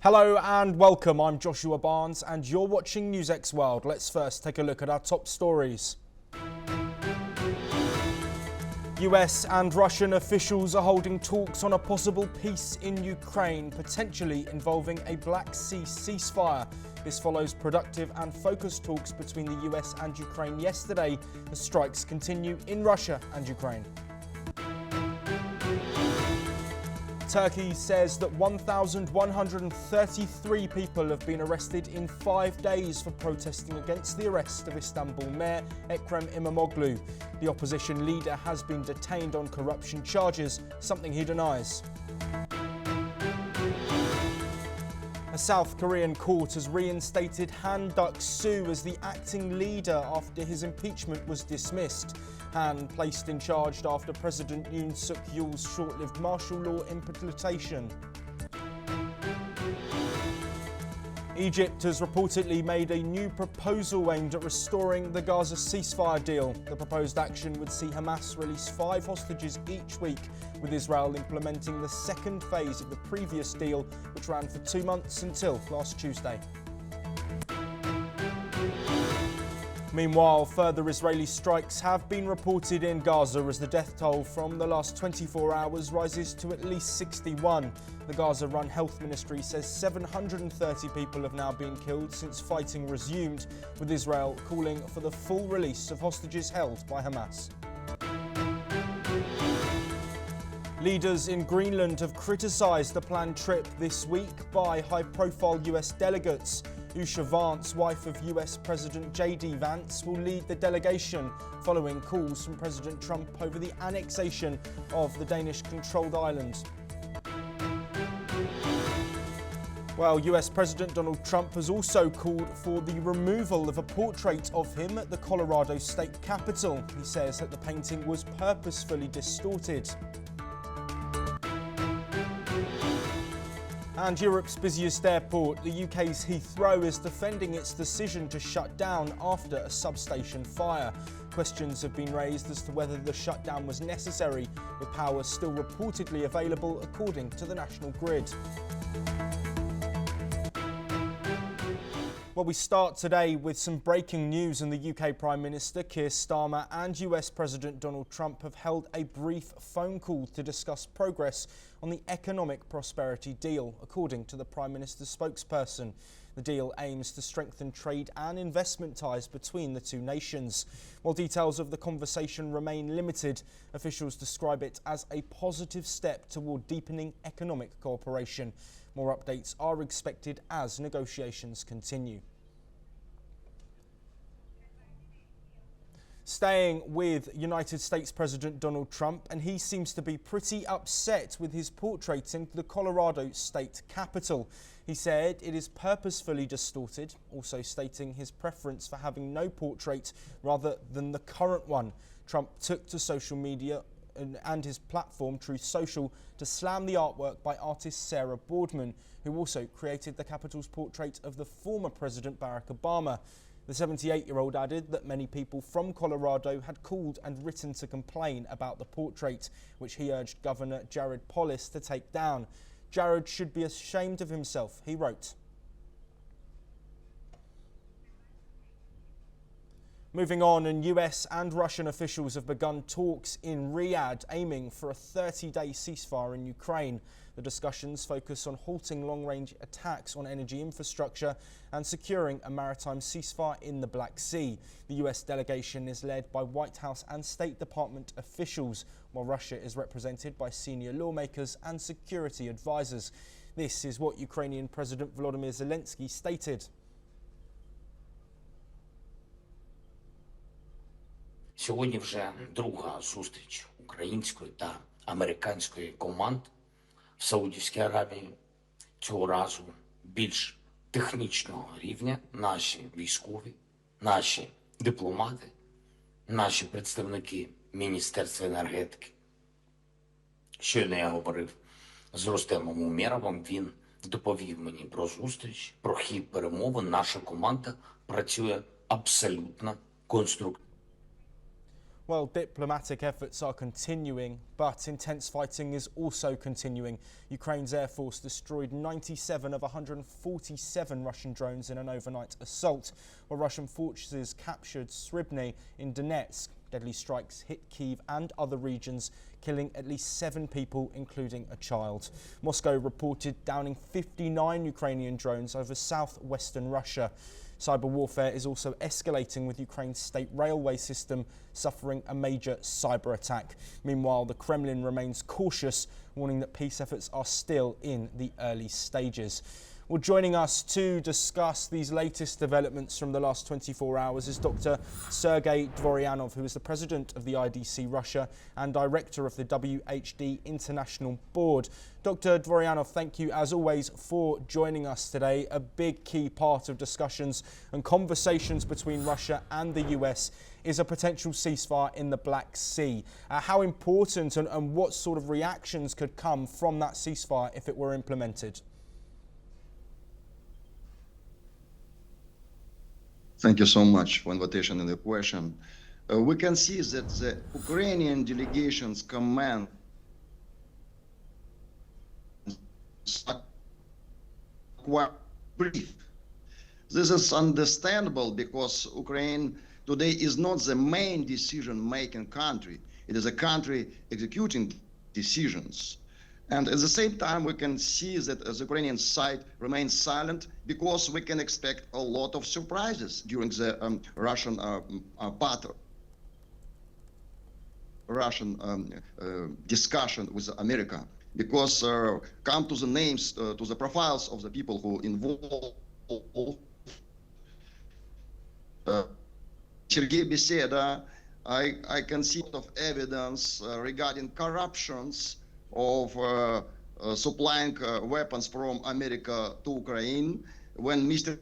Hello and welcome, I'm Joshua Barnes and you're watching NewsX World. Let's first take a look at our top stories. US and Russian officials are holding talks on a possible peace in Ukraine, potentially involving a Black Sea ceasefire. This follows productive and focused talks between the US and Ukraine yesterday as strikes continue in Russia and Ukraine. Turkey says that 1,133 people have been arrested in 5 days for protesting against the arrest of Istanbul Mayor Ekrem İmamoğlu. The opposition leader has been detained on corruption charges, something he denies. A South Korean court has reinstated Han Duck-soo as the acting leader after his impeachment was dismissed. Han placed in charge after President Yoon Suk-yeol's short-lived martial law implementation. Egypt has reportedly made a new proposal aimed at restoring the Gaza ceasefire deal. The proposed action would see Hamas release 5 hostages each week, with Israel implementing the second phase of the previous deal, which ran for 2 months until last Tuesday. Meanwhile, further Israeli strikes have been reported in Gaza as the death toll from the last 24 hours rises to at least 61. The Gaza-run health ministry says 730 people have now been killed since fighting resumed, with Israel calling for the full release of hostages held by Hamas. Leaders in Greenland have criticised the planned trip this week by high-profile US delegates. Usha Vance, wife of US President J.D. Vance, will lead the delegation following calls from President Trump over the annexation of the Danish-controlled island. Well, US President Donald Trump has also called for the removal of a portrait of him at the Colorado state capitol. He says that the painting was purposefully distorted. And Europe's busiest airport, the UK's Heathrow, is defending its decision to shut down after a substation fire. Questions have been raised as to whether the shutdown was necessary, with power still reportedly available according to the national grid. Well, we start today with some breaking news, and the UK Prime Minister Keir Starmer and US President Donald Trump have held a brief phone call to discuss progress on the economic prosperity deal, according to the Prime Minister's spokesperson. The deal aims to strengthen trade and investment ties between the two nations. While details of the conversation remain limited, officials describe it as a positive step toward deepening economic cooperation. More updates are expected as negotiations continue. Staying with United States President Donald Trump, and he seems to be pretty upset with his portrait in the Colorado state capitol. He said it is purposefully distorted, also stating his preference for having no portrait rather than the current one. Trump took to social media and his platform Truth Social to slam the artwork by artist Sarah Boardman, who also created the Capitol's portrait of the former President Barack Obama. The 78-year-old added that many people from Colorado had called and written to complain about the portrait, which he urged Governor Jared Polis to take down. Jared should be ashamed of himself, he wrote. Moving on, and US and Russian officials have begun talks in Riyadh aiming for a 30-day ceasefire in Ukraine. The discussions focus on halting long-range attacks on energy infrastructure and securing a maritime ceasefire in the Black Sea. The US delegation is led by White House and State Department officials, while Russia is represented by senior lawmakers and security advisors. This is what Ukrainian President Volodymyr Zelensky stated. Сьогодні вже друга зустріч української та американської команд в Саудівській Аравії. Цього разу більш технічного рівня наші військові, наші дипломати, наші представники Міністерства енергетики. Щойно я говорив з Рустемом Умєровим, він доповів мені про зустріч, про хід перемовин. Наша команда працює абсолютно конструктивно. Well, diplomatic efforts are continuing, but intense fighting is also continuing. Ukraine's air force destroyed 97 of 147 Russian drones in an overnight assault, while Russian forces captured Sribny in Donetsk. Deadly strikes hit Kyiv and other regions, killing at least 7 people, including a child. Moscow reported downing 59 Ukrainian drones over southwestern Russia. Cyber warfare is also escalating, with Ukraine's state railway system suffering a major cyber attack. Meanwhile, the Kremlin remains cautious, warning that peace efforts are still in the early stages. Well, joining us to discuss these latest developments from the last 24 hours is Dr. Sergei Dvoryanov, who is the president of the IDC Russia and director of the WHD International Board. Dr. Dvoryanov, thank you as always for joining us today. A big key part of discussions and conversations between Russia and the US is a potential ceasefire in the Black Sea. How important and what sort of reactions could come from that ceasefire if it were implemented? Thank you so much for invitation and the question. We can see that the Ukrainian delegation's command is quite brief. This is understandable because Ukraine today is not the main decision-making country. It is a country executing decisions. And at the same time, we can see that the Ukrainian side remains silent because we can expect a lot of surprises during the Russian discussion with America. Because come to the names, to the profiles of the people who involved. Sergei Beseda, I can see a lot of evidence regarding corruptions of supplying weapons from America to Ukraine when Mr.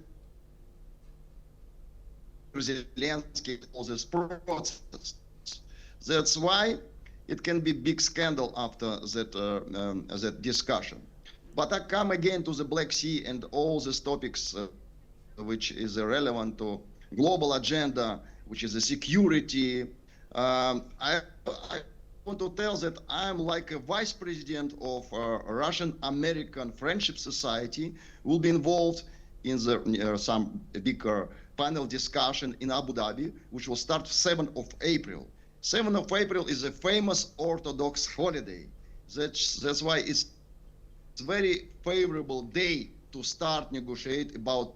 Zelensky was this process. That's why it can be big scandal after that discussion. But I come again to the Black Sea and all these topics which is relevant to global agenda, which is the security. I want to tell that I'm like a vice president of Russian-American Friendship Society, will be involved in the some bigger panel discussion in Abu Dhabi, which will start 7th of April. 7th of April is a famous Orthodox holiday. That's why it's a very favorable day to start negotiate about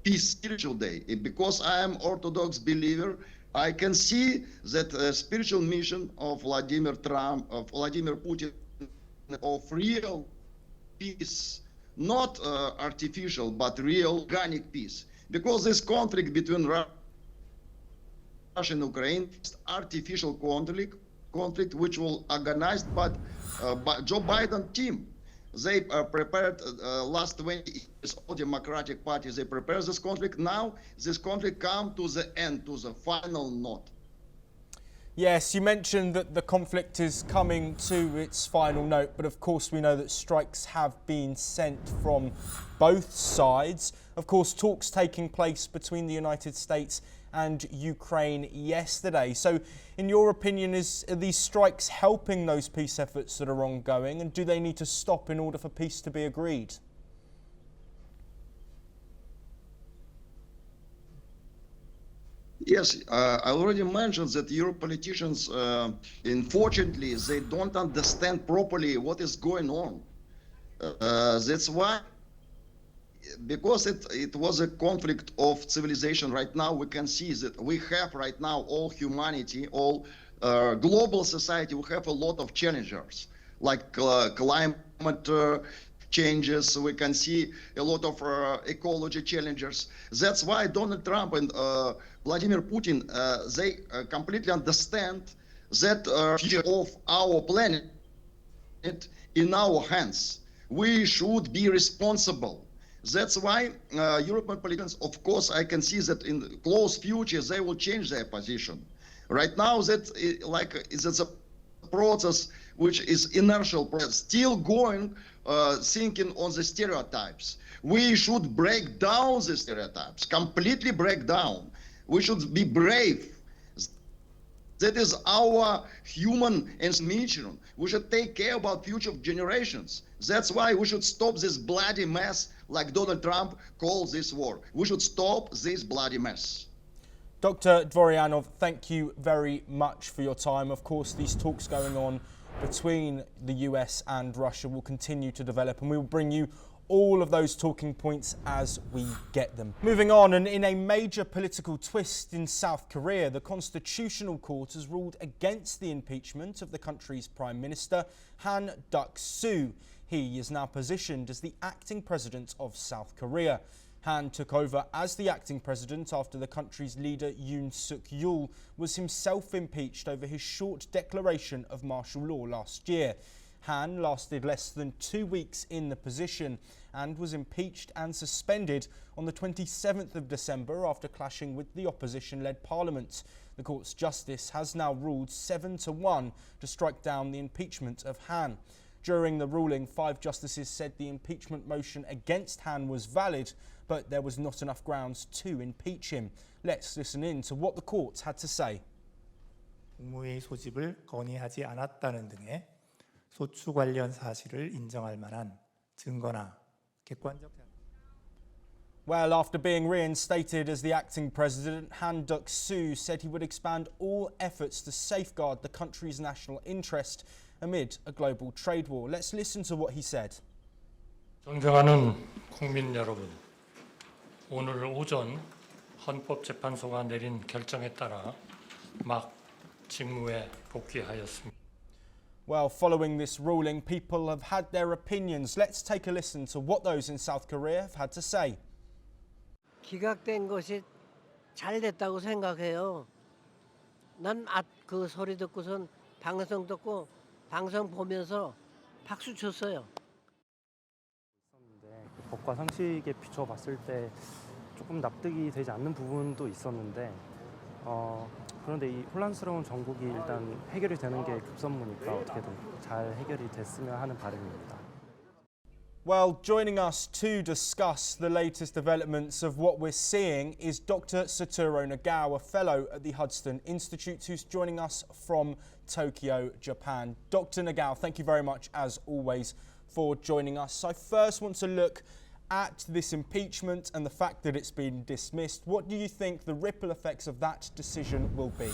peace, spiritual day. Because I am Orthodox believer, I can see that spiritual mission of Vladimir Putin, of real peace, not artificial, but real organic peace. Because this conflict between Russia and Ukraine is artificial conflict which will organized by Joe Biden team. They prepared last 20 years, all Democratic parties, they prepared this conflict. Now this conflict come to the end, to the final note. Yes, you mentioned that the conflict is coming to its final note, but of course we know that strikes have been sent from both sides. Of course, talks taking place between the United States and Ukraine yesterday. So in your opinion, are these strikes helping those peace efforts that are ongoing, and do they need to stop in order for peace to be agreed? Yes, I already mentioned that European politicians, unfortunately, they don't understand properly what is going on. That's why, because it was a conflict of civilization. Right now we can see that we have right now all humanity, all global society, we have a lot of challenges like climate changes. We can see a lot of ecology challenges. That's why Donald Trump and Vladimir Putin, they completely understand that future of our planet in our hands. We should be responsible. That's why European politicians, of course, I can see that in the close future, they will change their position. Right now, that's a process which is inertial process, still going, thinking on the stereotypes. We should break down the stereotypes, completely break down. We should be brave. That is our human nature. We should take care about future generations. That's why we should stop this bloody mess, like Donald Trump calls this war. We should stop this bloody mess. Dr. Dvoryanov, thank you very much for your time. Of course, these talks going on between the US and Russia will continue to develop, and we will bring you all of those talking points as we get them. Moving on, and in a major political twist in South Korea, the Constitutional Court has ruled against the impeachment of the country's Prime Minister, Han Duck-soo. He is now positioned as the acting president of South Korea. Han took over as the acting president after the country's leader Yoon Suk-yeol was himself impeached over his short declaration of martial law last year. Han lasted less than 2 weeks in the position and was impeached and suspended on the 27th of December after clashing with the opposition-led parliament. The court's justice has now ruled 7-1 to strike down the impeachment of Han. During the ruling, 5 justices said the impeachment motion against Han was valid, but there was not enough grounds to impeach him. Let's listen in to what the court had to say. 국무회의 소집을 건의하지 않았다는 등의 소추 관련 사실을 인정할 만한 증거나 객관적 Well, after being reinstated as the acting president, Han Duck-soo said he would expand all efforts to safeguard the country's national interest amid a global trade war. Let's listen to what he said. 존경하는 국민 여러분, 오늘 오전 헌법재판소가 내린 결정에 따라 막 직무에 복귀하였습니다. Well, following this ruling, people have had their opinions. Let's take a listen to what those in South Korea have had to say. 기각된 것이 잘 됐다고 생각해요. 난 그 소리 듣고선 방송 듣고 방송 보면서 박수 쳤어요. 법과 상식에 비춰봤을 때 조금 납득이 되지 않는 부분도 있었는데 그런데 이 혼란스러운 정국이 일단 해결이 되는 게 급선무니까 어떻게든 잘 해결이 됐으면 하는 바람입니다. Well, joining us to discuss the latest developments of what we're seeing is Dr. Satoru Nagao, a fellow at the Hudson Institute, who's joining us from Tokyo, Japan. Dr. Nagao, thank you very much, as always, for joining us. I first want to look at this impeachment and the fact that it's been dismissed. What do you think the ripple effects of that decision will be?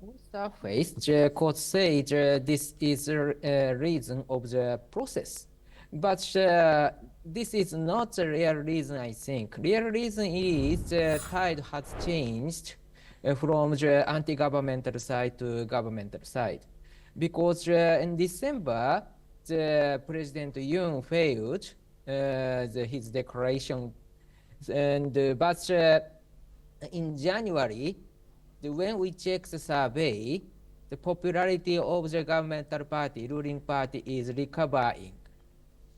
On the surface, the court said this is a reason of the process. But this is not the real reason, I think. Real reason is the tide has changed from the anti-governmental side to governmental side. Because in December, the President Yoon failed his declaration, but in January, when we check the survey, the popularity of the governmental party, ruling party, is recovering.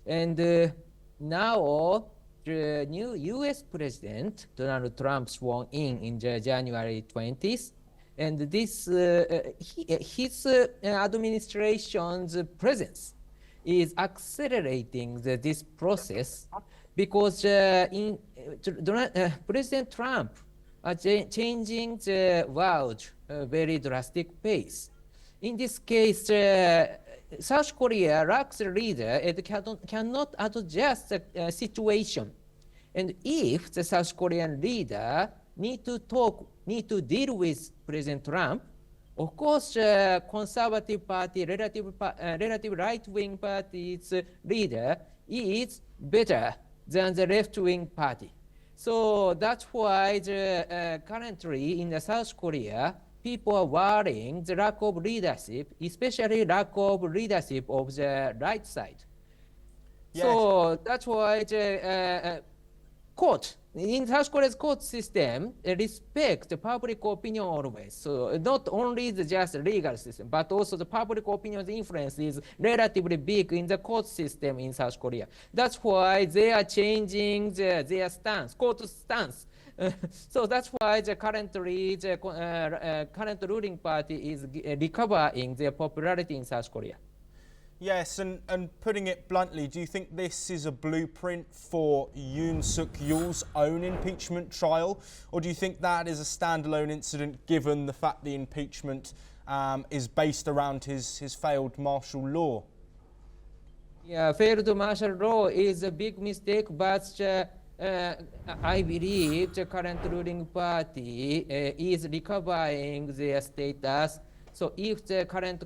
And now, the new US President, Donald Trump, sworn in the January 20th, and this his administration's presence is accelerating this process because President Trump changing the world very drastic pace. In this case, South Korea lacks a leader and cannot adjust the situation. And if the South Korean leader need to deal with President Trump, of course, Conservative Party, relative right-wing party's leader is better than the left-wing party. So that's why currently in the South Korea, people are worrying the lack of leadership, especially lack of leadership of the right side. Yes. So that's why the court, in South Korea's court system, respect the public opinion always. So not only just legal system, but also the public opinion's influence is relatively big in the court system in South Korea. That's why they are changing their stance, court stance. So that's why currently the current ruling party is recovering their popularity in South Korea. Yes, and putting it bluntly, do you think this is a blueprint for Yoon Suk-yeol's own impeachment trial? Or do you think that is a standalone incident given the fact the impeachment is based around his failed martial law? Yeah, failed martial law is a big mistake, but I believe the current ruling party is recovering their status. So if the current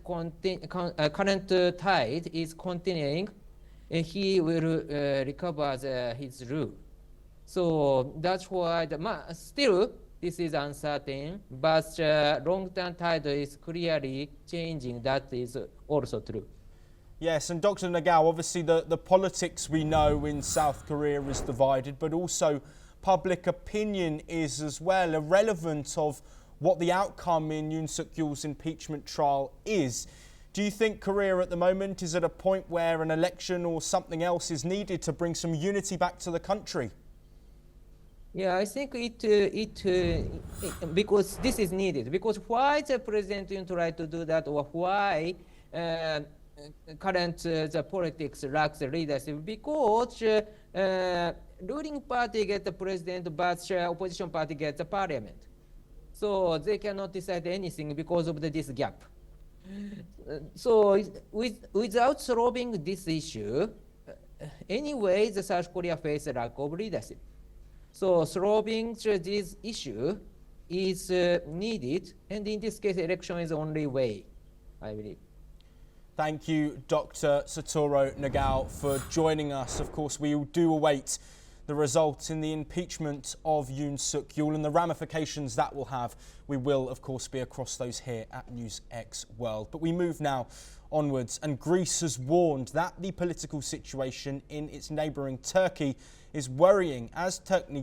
tide is continuing, he will recover his rule. So that's why still this is uncertain, but long-term tide is clearly changing. That is also true. Yes, and Dr. Nagao, obviously the politics we know in South Korea is divided, but also public opinion is as well, irrelevant of what the outcome in Yoon Suk-yeol's impeachment trial is. Do you think Korea at the moment is at a point where an election or something else is needed to bring some unity back to the country? Yeah, I think because this is needed. Because why the president try to do that, or why current the politics lacks the leadership? Because ruling party gets the president, but opposition party gets the parliament. So they cannot decide anything because of this gap. So without solving this issue, anyway, the South Korea faces a lack of leadership. So solving this issue is needed, and in this case, election is the only way, I believe. Thank you, Dr. Satoru Nagao, for joining us. Of course, we do await the results in the impeachment of Yoon Suk-yeol and the ramifications that will have. We will, of course, be across those here at NewsX World. But we move now onwards, and Greece has warned that the political situation in its neighbouring Turkey is worrying as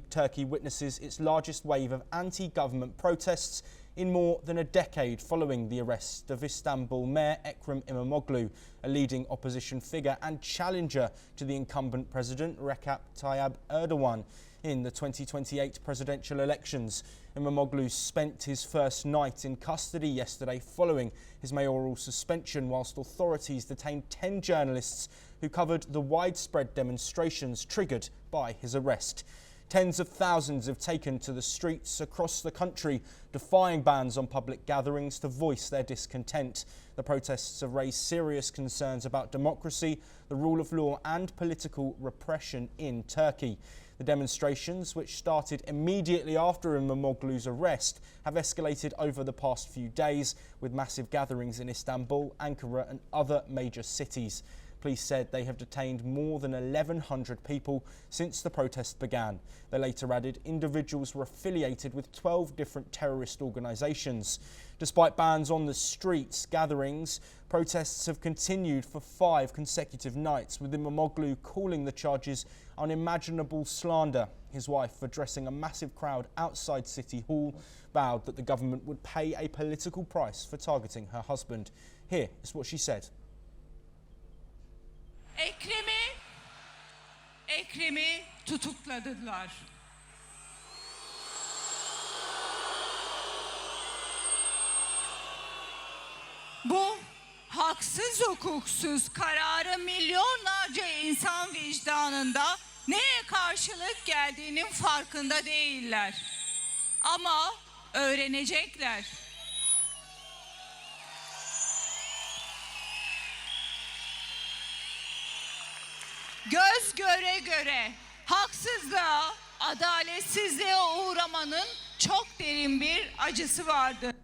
Turkey witnesses its largest wave of anti-government protests in more than a decade following the arrest of Istanbul Mayor Ekrem İmamoğlu, a leading opposition figure and challenger to the incumbent president Recep Tayyip Erdogan in the 2028 presidential elections. İmamoğlu spent his first night in custody yesterday following his mayoral suspension, whilst authorities detained 10 journalists who covered the widespread demonstrations triggered by his arrest. Tens of thousands have taken to the streets across the country, defying bans on public gatherings to voice their discontent. The protests have raised serious concerns about democracy, the rule of law and political repression in Turkey. The demonstrations, which started immediately after İmamoğlu's arrest, have escalated over the past few days, with massive gatherings in Istanbul, Ankara and other major cities. Police said they have detained more than 1,100 people since the protest began. They later added individuals were affiliated with 12 different terrorist organisations. Despite bans on the streets, gatherings, protests have continued for 5 consecutive nights, with İmamoğlu calling the charges unimaginable slander. His wife, addressing a massive crowd outside City Hall, vowed that the government would pay a political price for targeting her husband. Here is what she said. Ekrem'i tutukladılar. Bu haksız hukuksuz kararı milyonlarca insan vicdanında neye karşılık geldiğinin farkında değiller. Ama öğrenecekler. Göz göre göre haksızlığa, adaletsizliğe uğramanın çok derin bir acısı vardır.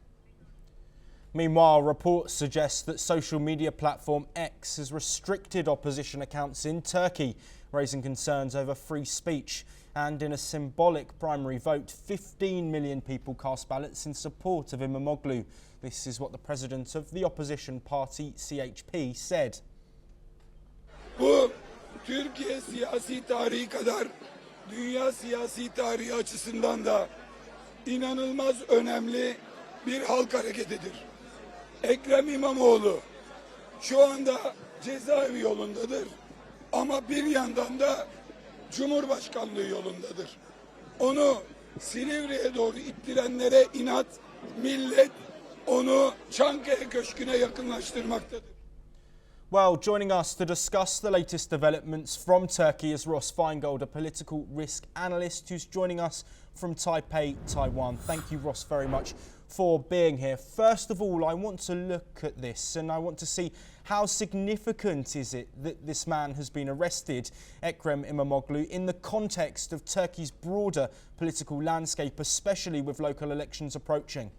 Meanwhile, reports suggest that social media platform X has restricted opposition accounts in Turkey, raising concerns over free speech. And in a symbolic primary vote, 15 million people cast ballots in support of İmamoğlu. This is what the president of the opposition party, CHP, said. Bu Türkiye siyasi tarihi kadar dünya siyasi tarihi açısından da inanılmaz önemli bir halk hareketidir. Ekrem İmamoğlu şu anda cezaevi yolundadır ama bir yandan da Cumhurbaşkanlığı yolundadır. Onu Silivri'ye doğru ittirenlere inat, millet onu Çankaya Köşkü'ne yakınlaştırmaktadır. Well, joining us to discuss the latest developments from Turkey is Ross Feingold, a political risk analyst who's joining us from Taipei, Taiwan. Thank you, Ross, very much for being here. First of all, I want to look at this and I want to see how significant is it that this man has been arrested, Ekrem İmamoğlu, in the context of Turkey's broader political landscape, especially with local elections approaching?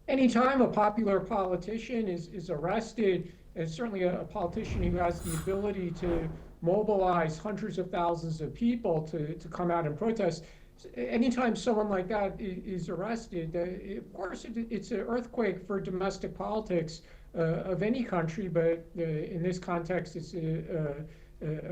Anytime a popular politician is arrested, and certainly a politician who has the ability to mobilize hundreds of thousands of people to come out and protest, anytime someone like that is arrested, of course it's an earthquake for domestic politics of any country, but in this context it's a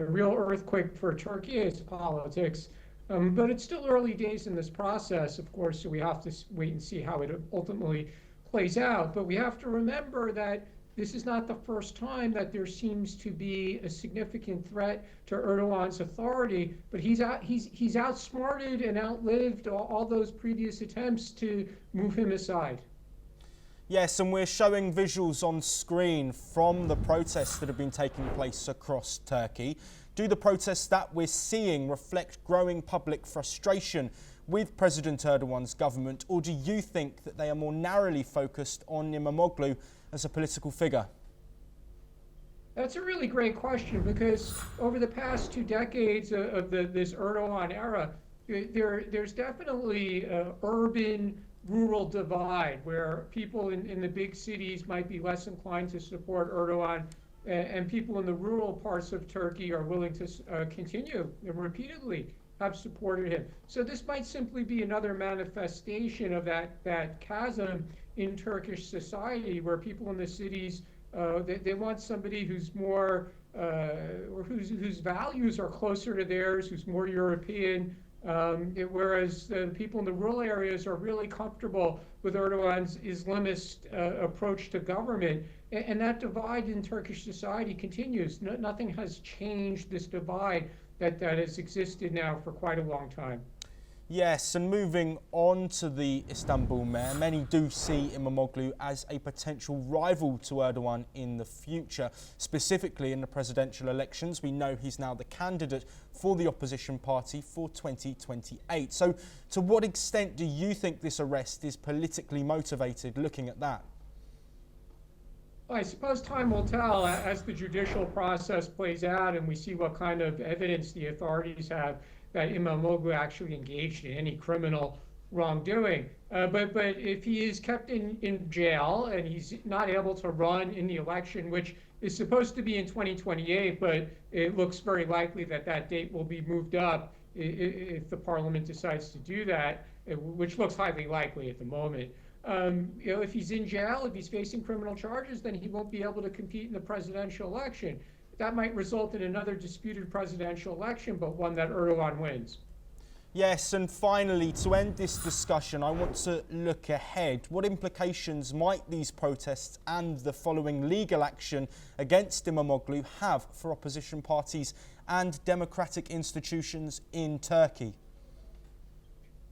real earthquake for Turkey's politics. But it's still early days in this process, of course, so we have to wait and see how it ultimately plays out. But we have to remember that this is not the first time that there seems to be a significant threat to Erdogan's authority, but he's outsmarted and outlived all those previous attempts to move him aside. Yes, and we're showing visuals on screen from the protests that have been taking place across Turkey. Do the protests that we're seeing reflect growing public frustration with President Erdogan's government, or do you think that they are more narrowly focused on İmamoğlu as a political figure? That's a really great question, because over the past 2 decades of this Erdogan era, there's definitely an urban-rural divide where people in the big cities might be less inclined to support Erdogan, and people in the rural parts of Turkey are willing to continue and repeatedly have supported him. So this might simply be another manifestation of that chasm in Turkish society, where people in the cities they want somebody who's more or whose values are closer to theirs, who's more European, whereas the people in the rural areas are really comfortable with Erdogan's Islamist approach to government. And that divide in Turkish society continues. Nothing has changed this divide that has existed now for quite a long time. Yes, and moving on to the Istanbul mayor, many do see İmamoğlu as a potential rival to Erdogan in the future, specifically in the presidential elections. We know he's now the candidate for the opposition party for 2028. So to what extent do you think this arrest is politically motivated, looking at that? I suppose time will tell as the judicial process plays out and we see what kind of evidence the authorities have that İmamoğlu actually engaged in any criminal wrongdoing. But if he is kept in jail and he's not able to run in the election, which is supposed to be in 2028, but it looks very likely that date will be moved up if the parliament decides to do that, which looks highly likely at the moment. If he's in jail, if he's facing criminal charges, then he won't be able to compete in the presidential election. That might result in another disputed presidential election, but one that Erdogan wins. Yes, and finally, to end this discussion, I want to look ahead. What implications might these protests and the following legal action against İmamoğlu have for opposition parties and democratic institutions in Turkey?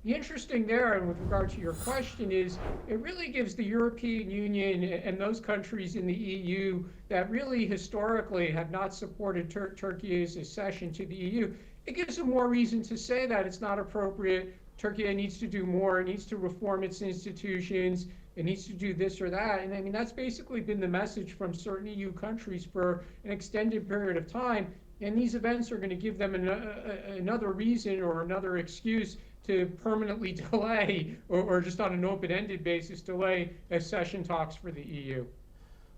The interesting there, and with regard to your question, is it really gives the European Union and those countries in the EU that really historically have not supported Turkey's accession to the EU, it gives them more reason to say that it's not appropriate. Turkey needs to do more, it needs to reform its institutions, it needs to do this or that. And I mean, that's basically been the message from certain EU countries for an extended period of time. And these events are going to give them another reason or another excuse to permanently delay, or just on an open-ended basis, delay accession talks for the EU.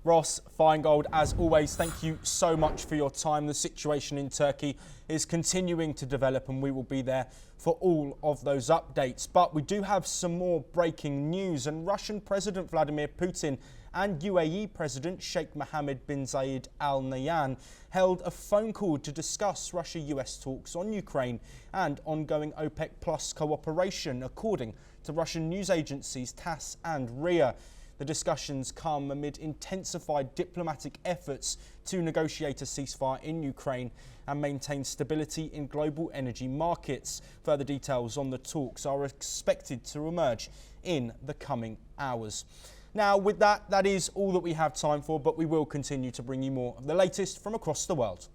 Ross Feingold, as always, thank you so much for your time. The situation in Turkey is continuing to develop and we will be there for all of those updates. But we do have some more breaking news, and Russian President Vladimir Putin and UAE President Sheikh Mohammed bin Zayed Al Nahyan held a phone call to discuss Russia-US talks on Ukraine and ongoing OPEC Plus cooperation, according to Russian news agencies TASS and RIA. The discussions come amid intensified diplomatic efforts to negotiate a ceasefire in Ukraine and maintain stability in global energy markets. Further details on the talks are expected to emerge in the coming hours. Now, with that, that is all that we have time for, but we will continue to bring you more of the latest from across the world.